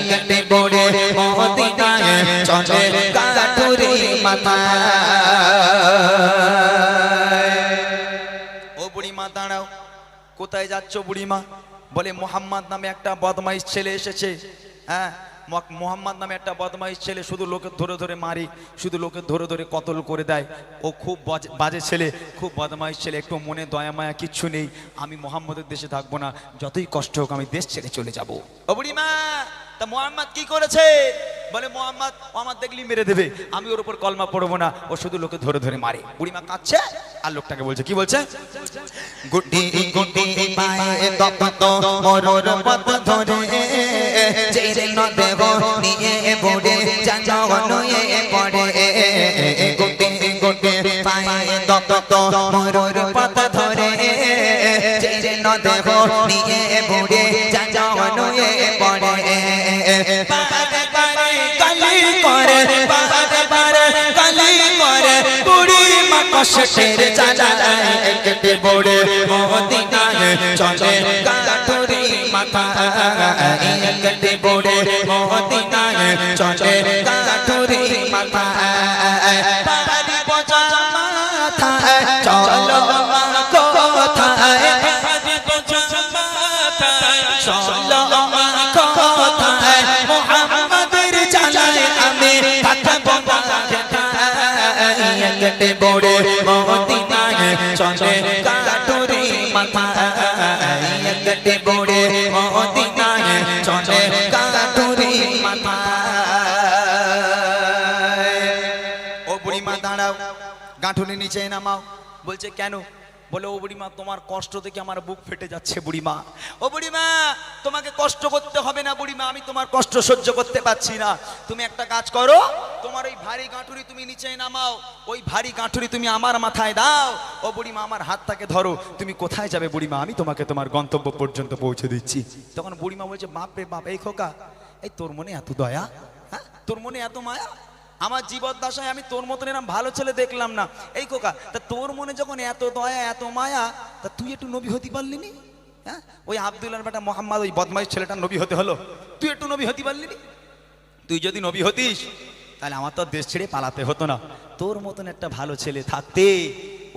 কেটে বোড়ে মদিনায় চলে গাটুরি মাথা। ও বুড়িমা দাঁড়াও, কোথায় যাচ্ছ বুড়িমা? বলে মোহাম্মদ নামে একটা বদমাইশ ছেলে এসেছে। হ্যাঁ, মোহাম্মদ নামে একটা বদমাইশ ছেলে, শুধু লোকে ধরে ধরে মারি, শুধু লোকে ধরে ধরে কতল করে দেয়। ও খুব বাজে ছেলে, খুব বদমাইশ ছেলে, একটু মনে দয়া মায়া কিচ্ছু নেই। আমি মোহাম্মদের দেশে থাকবো না, যতই কষ্ট হোক আমি দেশ ছেড়ে চলে যাব। ও বুড়িমা, তা মোহাম্মদ কি করেছে? বলে মোহাম্মদ আমার দেখলি মেরে দেবে, আমি ওর উপর কলমা পড়বো না, ও শুধু লোকে ধরে ধরে মারে। বুড়িমা কাঁদছে আর লোকটাকে বলছে, কি বলছে? গুটি গুটি পায়ে তপ্ত মরর পথ ধরে যেন দেব নিয়ে পড়ে জানো নিয়ে পড়ে গুটি গুটি পায়ে তপ্ত মরর পথ ধরে যেন দেব নিয়ে পড়ে জানো নিয়ে পড়ে পারে পারে কালি করে পারে পারে কালি করে বুড়ি মা কষ্টের জানায় কেটে বোড়ে মদিনায় চলে গাটুরি মাথা কেটে বোড়ে মদিনায় চলে গাটুরি মাথা বাড়ি বোঝা মাথা চলো কোথায় বাড়ি বোঝা মাথা চলো কোথায় মুহাম্মাদের জানায় আমি থাকবো না কেটে বোড়ে মদিনায় চলে গাটুরি মাথা কেটে বোড়ে মদিনায় চলে গাটুরি মাথা। ও বুড়িমা দাঁড়াও, গাঁঠুনি নিচে নামাও। বলছে কেন? বলে ও বুড়িমা তোমার কষ্ট দেখে আমার বুক ফেটে যাচ্ছে বুড়িমা। ও বুড়িমা তোমাকে কষ্ট করতে হবে না বুড়িমা, আমি তোমার কষ্ট সহ্য করতে পারছি না। তুমি একটা কাজ করো, তোমার ওই ভারী গাঁঠুরি তুমি নিচে নামাও, ওই ভারী গাঁঠুরি তুমি আমার মাথায় দাও। ও বুড়িমা আমার হাতটাকে ধরো। তুমি কোথায় যাবে বুড়িমা? আমি তোমাকে তোমার গন্তব্য পর্যন্ত পৌঁছে দিচ্ছি। তখন বুড়িমা বলছে, বাপ রে বাপ, এই খোকা, এই তোর মনে এত দয়া, হ্যাঁ তোর মনে এত মায়া, আমার জীবদ্দশায় আমি তোর মতন এরকম ভালো ছেলে দেখলাম না। এই খোকা, তা তোর মনে যখন এত দয়া এত মায়া, তা তুই একটু নবী হতে পারলি নি? হ্যাঁ, ওই আব্দুল্লাহর বেটা মোহাম্মদ, ওই বদমাইশ ছেলেটা নবী হতে হলো, তুই একটু নবী হতে পারলি নি? তুই যদি নবী হতিস তাহলে আমার তো দেশ ছেড়ে পালাতে হতো না। তোর মতন একটা ভালো ছেলে থাকতে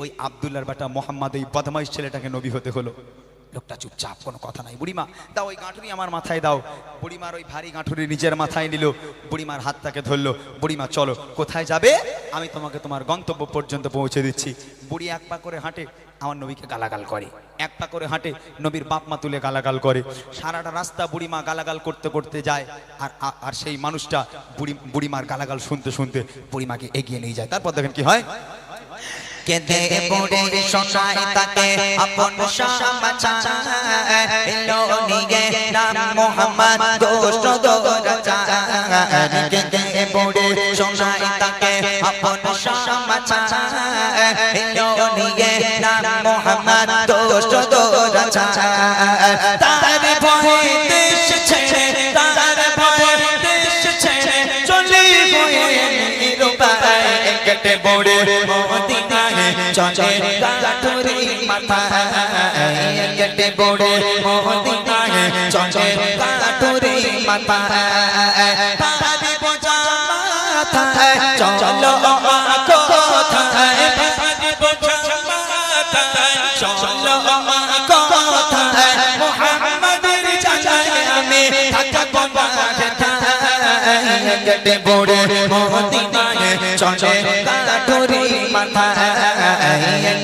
ওই আব্দুল্লাহর বেটা মোহাম্মদ, এই বদমাইশ ছেলেটাকে নবী হতে হলো। লোকটা চুপচাপ, কোনো কথা নাই। বুড়িমা দাও ওই গাঁঠুরি আমার মাথায় দাও। বুড়িমার ওই ভারী গাঁঠুরি নিজের মাথায় নিল, বুড়িমার হাতটাকে ধরলো। বুড়িমা চলো, কোথায় যাবে? আমি তোমাকে তোমার গন্তব্য পর্যন্ত পৌঁছে দিচ্ছি। বুড়ি এক পা করে হাঁটে, আমার নবীকে গালাগাল করে, এক পা করে হাঁটে, নবীর বাপ মা তুলে গালাগাল করে। সারাটা রাস্তা বুড়িমা গালাগাল করতে করতে যায়, আর সেই মানুষটা বুড়িমার গালাগাল শুনতে শুনতে বুড়িমাকে এগিয়ে নিয়ে যায়। তারপর দেখেন কি হয়। কেঁদে পড়ে শোনায় তাকে আপন সমাচার এলো নিয়ে নাম মোহাম্মদ গোষ্ঠ দৌড়াচার কেঁদে পড়ে শোনায় তাকে আপন সমাচার এলো নিয়ে নাম মোহাম্মদ গোষ্ঠ দৌড়াচার তার ভয়ে দেশ ছেড়ে তার ভয়ে দেশ ছেড়ে চলে গিয়ে নিরুপায় কেটে পড়ে মদিনায় চলে গাটুরি মাথা কেটে পড়ে মদিনায় চলে গাটুরি মাথা বাড়ি বোঝা মাথা চলো কোথায় বাড়ি বোঝা মাথা চলো কোথায় মুহাম্মাদের জানায় আমি থাকবো না কেটে পড়ে মদিনায় চলে গাটুরি মাথা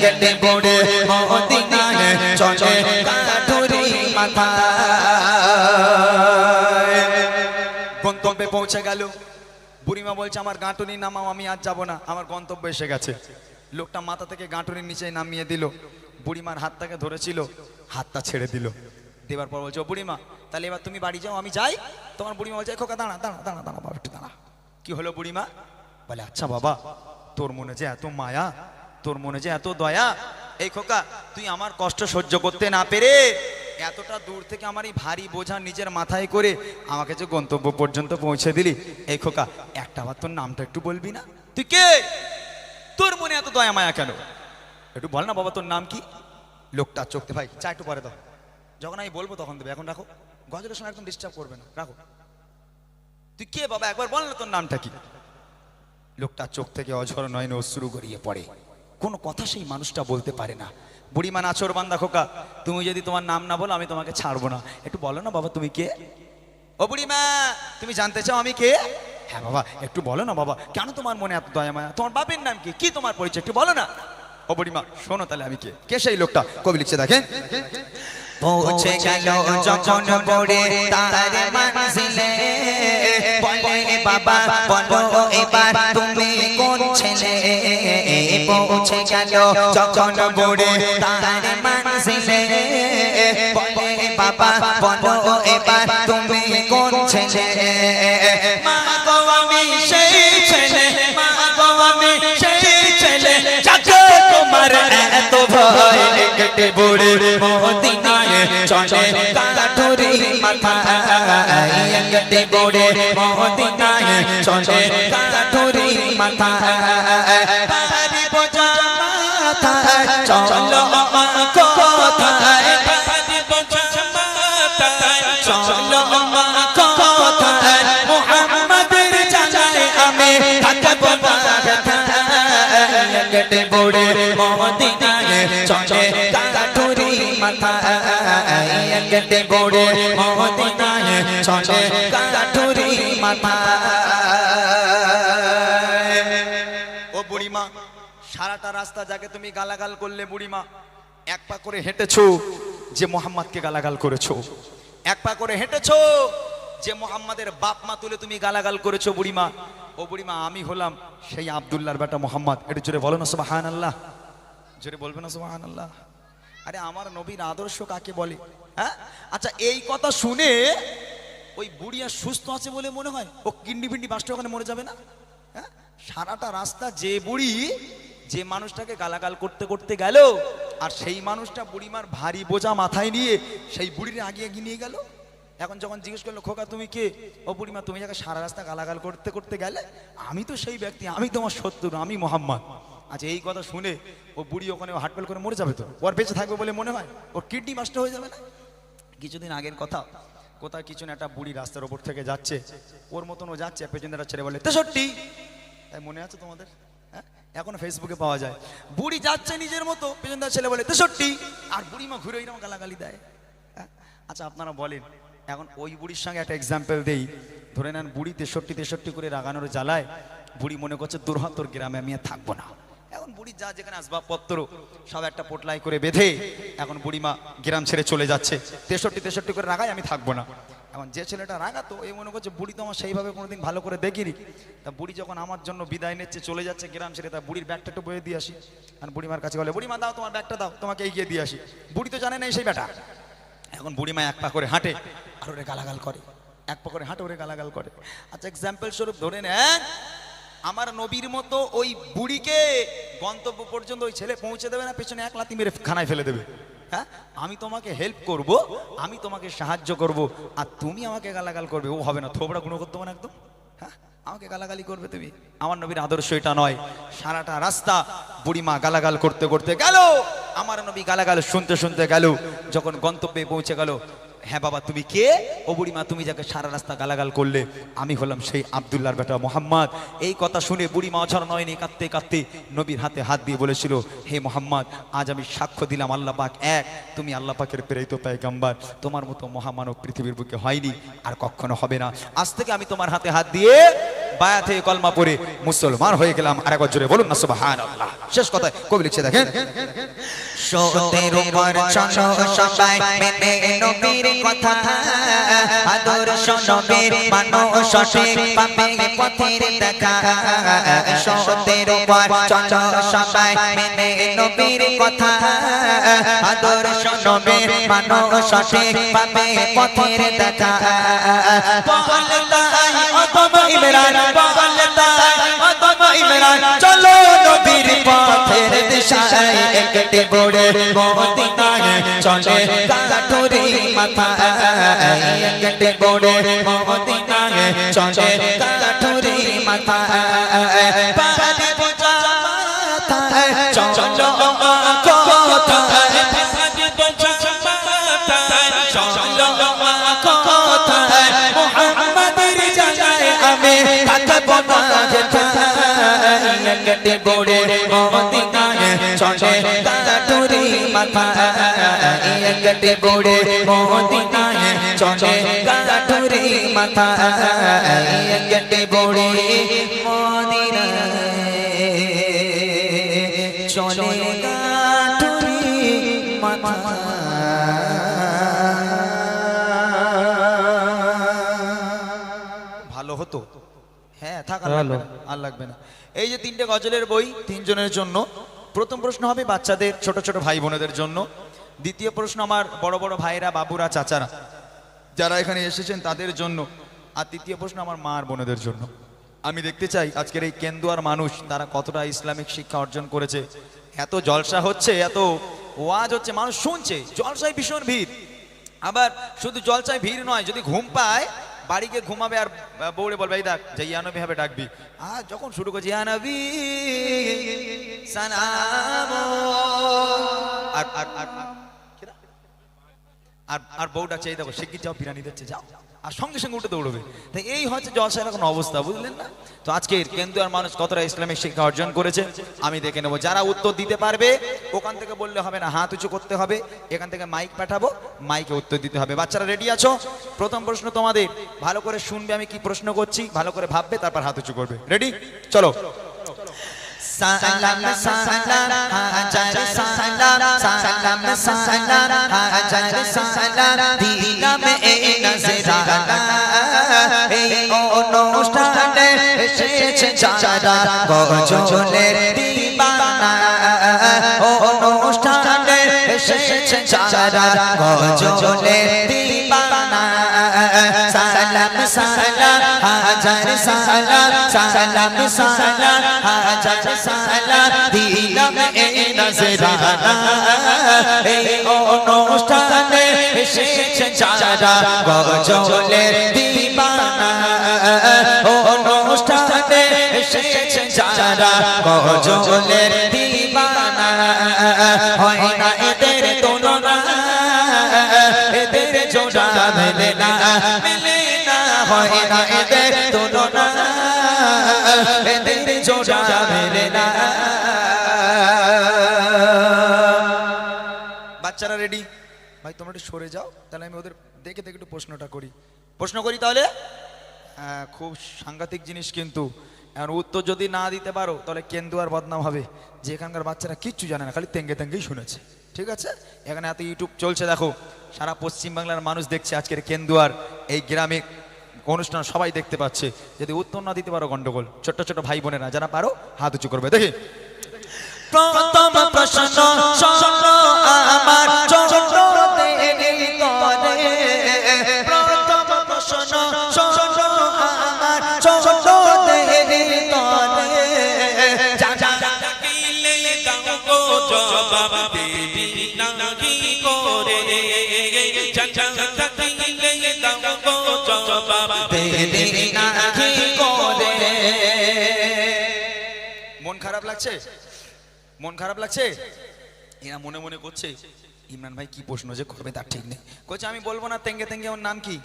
কেটে পড়ে মদিনায় চলে গাটুরি মাথা। গন্তব্যে পৌঁছে গেল। বুড়িমা বলছে আমার গাঁটুনি নামাও, আমি আজ যাব না, আমার গন্তব্য এসে গেছে। লোকটা মাথা থেকে গাঁটুনির নিচে নামিয়ে দিল। বুড়িমার হাতটাকে ধরেছিল, হাতটা ছেড়ে দিল। দেবার পর বলছে, ও বুড়িমা তাহলে এবার তুমি বাড়ি যাও, আমি যাই। তোমার বুড়িমা বলছে, খোকা দাঁড়া দাঁড়া দাঁড়া দাঁড়া বাবা, একটু দাঁড়া। কি হলো বুড়িমা? বলে, আচ্ছা বাবা, তোর মনে যে এত মায়া, তোর মনে যে এত দয়া, এই খোকা তুই আমার কষ্ট সহ্য করতে না পেরে এতটা দূর থেকে আমার এই ভারী বোঝা নিজের মাথায় করে আমাকে যে গন্তব্য পর্যন্ত পৌঁছে দিলি, এই খোকা একটা বার তোর নামটা একটু বলবি না? তুই কে? তোর মনে এত দয়া মায়া কেন? একটু বল না বাবা, তোর নাম কি? লোকটা চোখতে, ভাই চা একটু পরে দাও, যখন আমি বলবো তখন দেবে, এখন রাখো, গজলের সময় একদম ডিস্টার্ব করবে না, রাখো। তুই কে বাবা, একবার বল না তোর নামটা কি? লোকটা চোখ থেকে অঝর নয়নে অশ্রু গড়িয়ে পড়ে, কোনো কথা সেই মানুষটা বলতে পারে না। বুড়িমা নাচর বান্দা, খোকা তুমি যদি তোমার নাম না বলো আমি তোমাকে ছাড়বো না, একটু বলো না বাবা তুমি কে? ও বুড়িমা তুমি জানতে চাও আমি কে? হ্যাঁ বাবা একটু বলো না বাবা, কেন তোমার মনে এত দয়া মায়া? তোমার বাপের নাম কি? কি তোমার পরিচয় একটু বলো না। ও বুড়িমা শোনো তাহলে আমি কে। কে সেই লোকটা? কবি লিখছে দেখেন, পৌঁছে গেল যখন পড়ে তার মঞ্জিলে, বলে বাবা বলো এবার তুমি কোন ছেলে? পৌঁছে গেল যখন পড়ে তার মঞ্জিলে, বলে বাবা বলো এবার তুমি কোন ছেলে? মা গো আমি সেই ছেলে, মা গো আমি সেই ছেলে, যাকে তোমার এত ভয় কেটে পড়ে মদিনায় চলে কাঠুরি মাথায়, কেটে পড়ে মদিনায় চলে কাঠুরি মাথায়, পারি বোঝা মাথায় চলো মা কোথায়, পারি বোঝা মাথায় চলো মা কোথায়, মুহাম্মাদের জানায় আমি থাকবো বাগাতায়, কেটে পড়ে মদিনায় চলে কাঠুরি মাথায়, কেটে পড়ে মদিনায় চলে কাঠুরি মাথায়। ও বুড়িমা সারাটা রাস্তা যাকে তুমি গালাগাল করলে বুড়িমা, এক পা করে হেঁটেছো যে মোহাম্মদকে গালাগাল করেছো, এক পা করে হেঁটেছো যে মোহাম্মদের বাপ মা তুলে তুমি গালাগাল করেছো বুড়িমা। ও বুড়িমা আমি হলাম সেই আব্দুল্লাহর বেটা মোহাম্মদ, একটু জোরে বলো না সুবহানাল্লাহ, জোরে বলবে না সুবহানাল্লাহ। আরে আমার নবীর আদর্শ কাকে বলে? হ্যাঁ আচ্ছা এই কথা শুনে ওই বুড়িয়া সুস্থ আছে বলে মনে হয়? ও কিন্ডি ফিন্ডি বাসটা ওখানে মরে যাবে না? হ্যাঁ সারাটা রাস্তা যে বুড়ি যে মানুষটাকে গালাগাল করতে করতে গেল, আর সেই মানুষটা বুড়িমার ভারী বোঝা মাথায় নিয়ে সেই বুড়ির আগে এগিয়ে নিয়ে গেল। এখন যখন জিজ্ঞেস করলো, খোকা তুমি কে? ও বুড়িমা তুমি যাকে সারা রাস্তা গালাগাল করতে করতে গেলে, আমি তো সেই ব্যক্তি, আমি তোমার শত্রু, আমি মোহাম্মদ। আচ্ছা এই কথা শুনে ও বুড়ি ওখানে হাটপেল করে মরে যাবে তো? ওর বেঁচে থাকবে বলে মনে হয়? ওর কিডনি নষ্ট হয়ে যাবে না? কিছুদিন আগের কথা, কোথায় কিছু না একটা বুড়ি রাস্তার ওপর থেকে যাচ্ছে, ওর মতন ও যাচ্ছে, পেছনের ছেড়ে বলে 63, তাই মনে আছে তোমাদের? হ্যাঁ এখন ফেসবুকে পাওয়া যায়, বুড়ি যাচ্ছে নিজের মতো, পেছনের ছেলে বলে 63, আর বুড়িমা ঘুরে এরকম গালাগালি দেয়। হ্যাঁ আচ্ছা আপনারা বলেন, এখন ওই বুড়ির সঙ্গে একটা এক্সাম্পল দেই। ধরে নেন বুড়ি 63 করে রাগানোর জ্বালায় বুড়ি মনে করছে দুর্হতর গ্রামে আমি আর থাকবো না। এখন বুড়ি যা যেখানে আসবাবপত্র সব একটা পোটলাই করে বেঁধে এখন বুড়িমা গ্রাম ছেড়ে চলে যাচ্ছে। 63 করে রাগায় আমি থাকবো না। এখন যে ছেলেটা রাগাতো এই মনে করছে বুড়ি তো আমার সেইভাবে কোনোদিন ভালো করে দেখিনি, তা বুড়ি যখন আমার জন্য বিদায় নিচ্ছে চলে যাচ্ছে গ্রাম ছেড়ে, তা বুড়ির ব্যাগটা একটু বয়ে দিয়ে আসি। আর বুড়িমার কাছে বলে, বুড়িমা দাও তোমার ব্যাগটা দাও, তোমাকে এগিয়ে দিয়ে আসি। বুড়ি তো জানে না সেই ব্যাটা। এখন বুড়িমা এক পা করে হাঁটে আর ওরে গালাগাল করে, এক পা করে হাঁটে ওরে গালাগাল করে। আচ্ছা এক্সাম্পল স্বরূপ ধরে নেন আমার নবীর মতো ওই বুড়িকে গন্তব্য পর্যন্ত ওই ছেলে পৌঁছে দেবে না, পেছনে এক লাথি মেরে খানায় ফেলে দেবে। হ্যাঁ আমি তোমাকে হেল্প করব, আমি তোমাকে সাহায্য করব, আর তুমি আমাকে গালাগাল করবে, ও হবে না, থোবড়া গুণ করতে হবে না একদম। হ্যাঁ আমাকে গালাগালি করবে তুমি? আমার নবীর আদর্শ এটা নয়। সারাটা রাস্তা বুড়িমা গালাগাল করতে করতে গেল, আমার নবী গালাগাল শুনতে শুনতে গেল, যখন গন্তব্যে পৌঁছে গেল, হ্যাঁ বাবা তুমি কে? ও বুড়িমা তুমি যাকে সারা রাস্তা গালাগাল করলে, আমি হলাম সেই আব্দুল্লাহর বেটা মোহাম্মদ। এই কথা শুনে বুড়িমা অঝর নয়নি কাঁদতে কাঁদতে নবীর হাতে হাত দিয়ে বলেছিল, হে মোহাম্মদ আজ আমি সাক্ষ্য দিলাম আল্লাহ পাক এক, তুমি আল্লাহ পাকের প্রেরিত পয়গম্বর, তোমার মতো মহামানব পৃথিবীর বুকে হয়নি আর কখনো হবে না। আজ থেকে আমি তোমার হাতে হাত দিয়ে বায়া থেকে কলমা পড়ে মুসলমান হয়ে গেলাম। আরেকবার জোরে বলুন না সুবহানাল্লাহ। শেষ কথায় কবি লিখছে দেখেন, সতের উপর চলো সবাই মেনে নবীর কথা, আদর্শ নবীর মানো সঠিক পাবে পথের দেখা। সতের উপর চলো সবাই মেনে নবীর কথা, আদর্শ নবীর মানো সঠিক পাবে পথের দেখা। বলতাই অতম ইমরান, বলতাই অতম ইমরান, চলো নবীর পথের দিশায় একটি বড়ে মদিনায় চলে কাঠুরি মাথায়, একটি বড়ে মদিনায় চলে কাঠুরি মাথায়। পারি বোঝা মাথায় চলো কোথায়, পারি বোঝা মাথায় চলো কোথায়, মুহাম্মাদের জানায় আমি থাকবো না যেথায়। একটি বড়ে মদিনায় চলে কাঠুরি মাথায়, একটি বড়ে মদিনায় চলে কাঠুরি মাথায়, একটি বড়ে মদিনায় চলে কাঠুরি মাথায়। ভালো হতো, হ্যাঁ থাক, আর লাগবে না, আর লাগবে না। এই যে তিনটে গজলের বই তিনজনের জন্য। প্রথম প্রশ্ন হবে বাচ্চাদের, ছোট ছোট ভাই বোনেদের জন্য। দ্বিতীয় প্রশ্ন আমার বড় বড় ভাইরা, বাবুরা, চাচারা যারা এখানে এসেছেন তাদের জন্য। আর তৃতীয় প্রশ্ন আমার মা আর বোনেদের জন্য। আমি দেখতে চাই আজকের এই কেন্দুয়ার মানুষ তারা কতটা ইসলামিক শিক্ষা অর্জন করেছে। এত জলসা হচ্ছে, এত ওয়াজ হচ্ছে, মানুষ শুনছে, জলসায় ভীষণ ভিড়। আবার শুধু জলসায় ভিড় নয়, যদি ঘুম পায় বাড়ি গিয়ে ঘুমাবে আর বউরে বলবে এই দেখ যে ইয়া নবী হবে ডাকবি। আর যখন শুরু করছে ইয়া নবী সালাম, আর আর আর আর আর বউ ডাকছে এই দেখো শিগগির যাও বিরিয়ানি দিচ্ছে যাও, আর সঙ্গে সঙ্গে উঠে দৌড়বে। তাই এই হচ্ছে জলসার এখন অবস্থা, বুঝলেন না? তো আজকের কেন্দুয়ার মানুষ কতটা ইসলামিক শিক্ষা অর্জন করেছে আমি দেখে নেবো। যারা উত্তর দিতে পারবে ওখান থেকে বললে হবে না, হাত উঁচু করতে হবে। এখান থেকে মাইক পাঠাবো, মাইকে উত্তর দিতে হবে। বাচ্চারা রেডি আছো? প্রথম প্রশ্ন তোমাদের, ভালো করে শুনবে আমি কি প্রশ্ন করছি, ভালো করে ভাববে, তারপর হাত উঁচু করবে। রেডি? চলো। সালাম সালাম হাজার সালাম, সালাম সালাম হাজার সালাম, দিলাম এই নজরানা। এই অনুষ্ঠানে এসেছে যারা গজলের দিবানা, অনুষ্ঠানে এসেছে যারা গজলের দিবানা। সালাম সালাম হাজার সালাম, সালাম সালাম হাজার সালাম, দিলাম এই নজরানা। এই অনুষ্ঠানে এসেছে যারা গজলের দিবানা, অনুষ্ঠানে এসেছে যারা গজলের দিবানা। হয় না এদের তুলনা, এদের জোড়া মেলে না, মেলে না, হয় না এদের তুলনা, এদের জোড়া মেলে না। বাচ্চারা রেডি? ভাই তোমরা একটু সরে যাও, তাহলে আমি ওদের দেখে দেখে একটু প্রশ্নটা করি। প্রশ্ন করি তাহলে? খুব সাংঘাতিক জিনিস কিন্তু। এখন উত্তর যদি না দিতে পারো তাহলে কেন্দুয়ার বদনাম হবে যে এখানকার বাচ্চারা কিচ্ছু জানে না, খালি তেঙ্গে তেঙ্গেই শুনেছে। ঠিক আছে? এখানে এত ইউটিউব চলছে, দেখো সারা পশ্চিমবাংলার মানুষ দেখছে আজকের কেন্দুয়ার এই গ্রামে অনুষ্ঠান, সবাই দেখতে পাচ্ছে। যদি উত্তর না দিতে পারো গন্ডগোল। ছোট্ট ছোট ভাই বোনেরা যারা পারো হাত উঁচু করবে। দেখি প্রথম প্রশ্ন শোনো আমার ছোট দেরি করে, প্রথম প্রশ্ন শোনো আমার ছোট দেরি করে। জানা থাকিলে দাও গো জবাব দেবি না কি করে, জানা থাকিলে দাও গো জবাব দেবি না কি করে। মন খারাপ লাগছে? মন খারাপ লাগছে? এরা মনে মনে করছে ইমরান ভাই কি প্রশ্ন যে করবে তার ঠিক নেই। করছে আমি বলবো না তেঙ্গে তেঙ্গে ওর নাম কি,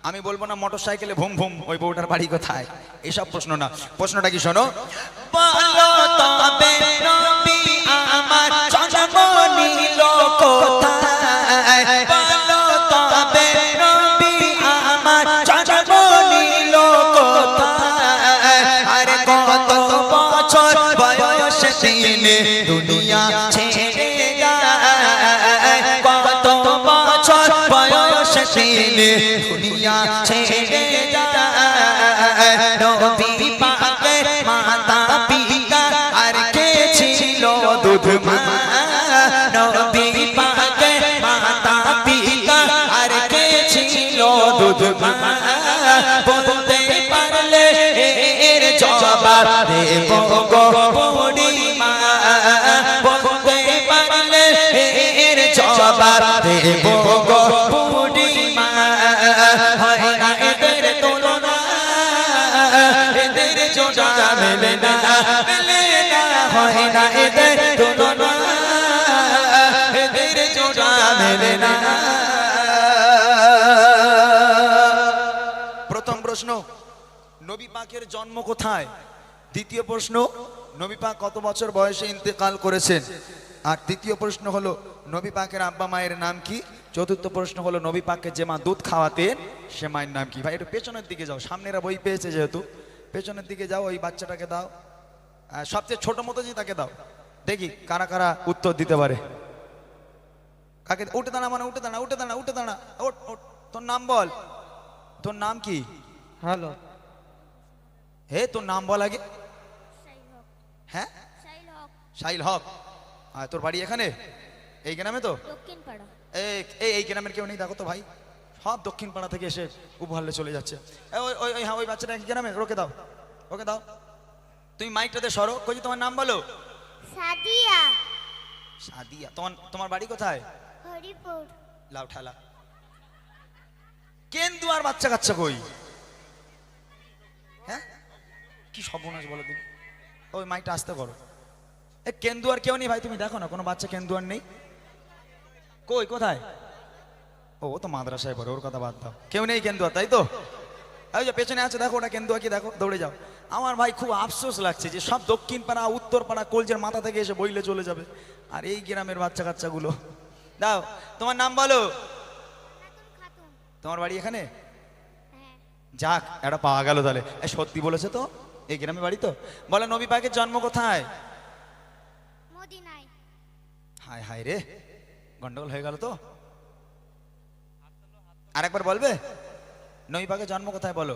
আমি বলবো না মোটর সাইকেলে ভুম ভুম ওই বউটার বাড়ি কোথায়, এসব প্রশ্ন না। প্রশ্নটা কি শোনো। বলো তবে নবী আমার জন্ম নিল কোথায়, বলো তবে নবী আমার জন্ম নিল কোথায়। দিলে দুনিয়া ছেড়ে যায় নবী পাকের মাতা পিতা আর কে ছিল দুধ মা নবী পাকের মাতা পিতা আর কে ছিল দুধ মা বলতে পারলে এর জবাব দেব গো বুড়িমা বলতে পারলে এর জবাব দেব গো বুড়িমা হয় না এদের তুলনা এদের জোড়া মেলে না হয় না এদের তুলনা এদের জোড়া মেলে না। প্রথম প্রশ্ন, নবী পাকের জন্ম কোথায়? দ্বিতীয় প্রশ্ন, নবী পাক কত বছর বয়সে ইন্তেকাল করেছেন? আর তৃতীয় প্রশ্ন হলো নবী পাকের আব্বা মায়ের নাম কি? চতুর্থ প্রশ্ন হলো নবী পাককে যে মা দুধ খাওয়াতেন সে মায়ের নাম কি? ভাই একটু পেছনের দিকে যাও, সামনেরা বই পেয়েছে যেহেতু পেছনের দিকে যাও, ওই বাচ্চাটাকে দাও, সবচেয়ে ছোট মতো যে তাকে দাও, দেখি কারা কারা উত্তর দিতে পারে। কাকে? উঠে দাঁড়া, মানে উঠে দাঁড়া, উঠে দাঁড়া, উঠে দাঁড়া, ওঠ ওঠ। তোর নাম বল, তোর নাম কি? হ্যালো, হে তোর নাম বল আগে। হ্যাঁ, শাইল হক। আর তোর বাড়ি এখানে এই গ্রামে? তো দক্ষিণ পাড়া। এই গ্রামের কেউ নেই দেখো তো ভাই, সব দক্ষিণ পাড়া থেকে এসে উপহারলে চলে যাচ্ছে। হ্যাঁ ওই বাচ্চাটা এক গ্রামে, ওকে দাও, ওকে দাও। তুমি মাইকটাতে সরো, কই তোমার নাম বলো। সাদিয়া। সাদিয়া। তোমার বাড়ি কোথায়? হরিপুর। লাউ ঠালা। কেন্দুয়ার বাচ্চা কাচ্চা কই? হ্যাঁ কি সর্বনাশ বলো তুমি। ওই মাইকটা আসতে করো। এ কেন্দুয়ার কেউ নেই ভাই, তুমি দেখো না কোনো বাচ্চা কেন্দুয়ার নেই। কই কোথায়? ও তো মাদ্রাসায় পড়ে, ওর কথা বাদ দাও। কেউ নেই কেন্দুয়া, তাই তো? ওই যে পেছনে আছে দেখো, ওটা কেন্দুয়া কি দেখো, দৌড়ে যাও। আমার ভাই খুব আফসোস লাগছে যে সব দক্ষিণ পাড়া উত্তর পাড়া কলজের মাথা থেকে এসে বইলে চলে যাবে, আর এই গ্রামের বাচ্চা কাচ্চাগুলো। দাও তোমার নাম বলো। তোমার বাড়ি এখানে? যাক, এটা পাওয়া গেল তাহলে। সত্যি বলেছে তো, এই গ্রামে বাড়ি তো। বলে নবী পাকের জন্ম কোথায়? মদিনায়। হায় হায় রে, গন্ডগোল হয়ে গেল তো। আরেকবার বলবে নবী পাকের জন্ম কোথায় বলো।